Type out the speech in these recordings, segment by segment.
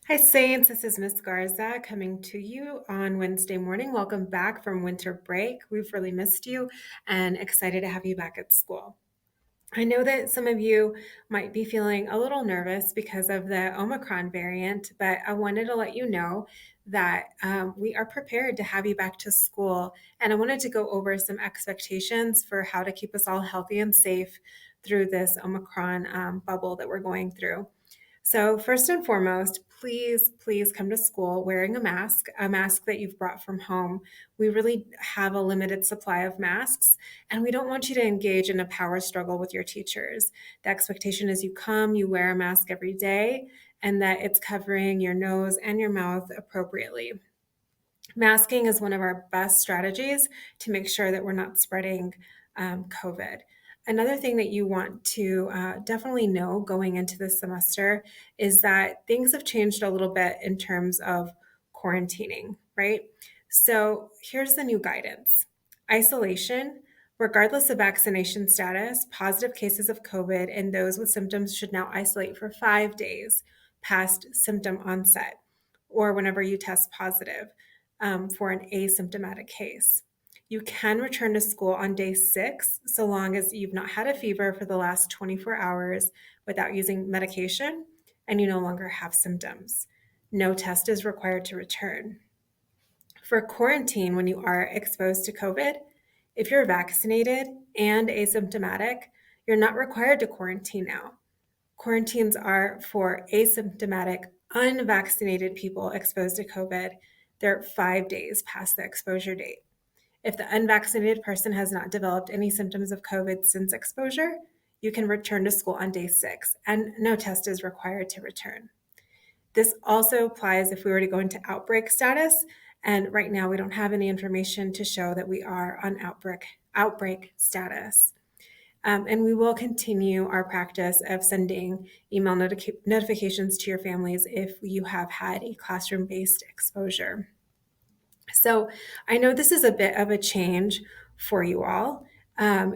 Hi, Saints. This is Miss Garza coming to you on Wednesday morning. Welcome back from winter break. We've really missed you and excited to have you back at school. I know that some of you might be feeling a little nervous because of the Omicron variant, but I wanted to let you know that we are prepared to have you back to school. And I wanted to go over some expectations for how to keep us all healthy and safe through this Omicron bubble that we're going through. So, first and foremost, please come to school wearing a mask that you've brought from home. We really have a limited supply of masks, and we don't want you to engage in a power struggle with your teachers. The expectation is you come, you wear a mask every day, and that it's covering your nose and your mouth appropriately. Masking is one of our best strategies to make sure that we're not spreading COVID. Another thing that you want to definitely know going into this semester is that things have changed a little bit in terms of quarantining, right? So here's the new guidance: isolation, regardless of vaccination status, positive cases of COVID and those with symptoms should now isolate for 5 days past symptom onset or whenever you test positive for an asymptomatic case. You can return to school on day 6 so long as you've not had a fever for the last 24 hours without using medication and you no longer have symptoms. No test is required to return. For quarantine, when you are exposed to COVID, if you're vaccinated and asymptomatic, you're not required to quarantine now. Quarantines are for asymptomatic, unvaccinated people exposed to COVID. They're 5 days past the exposure date. If the unvaccinated person has not developed any symptoms of COVID since exposure, you can return to school on day 6, and no test is required to return. This also applies if we were to go into outbreak status, and right now we don't have any information to show that we are on outbreak status. And we will continue our practice of sending email notifications to your families if you have had a classroom-based exposure. So I know this is a bit of a change for you all.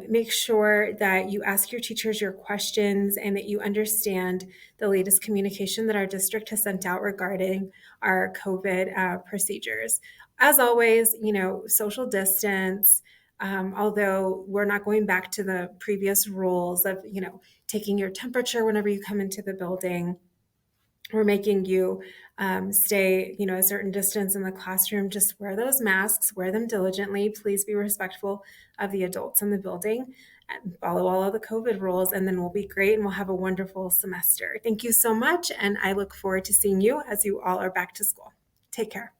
Make sure that you ask your teachers your questions and that you understand the latest communication that our district has sent out regarding our COVID procedures. As always, social distance. Although we're not going back to the previous rules of, taking your temperature whenever you come into the building, we're making you stay, a certain distance in the classroom. Just wear those masks, wear them diligently. Please be respectful of the adults in the building and follow all of the COVID rules, and then we'll be great and we'll have a wonderful semester. Thank you so much, and I look forward to seeing you as you all are back to school. Take care.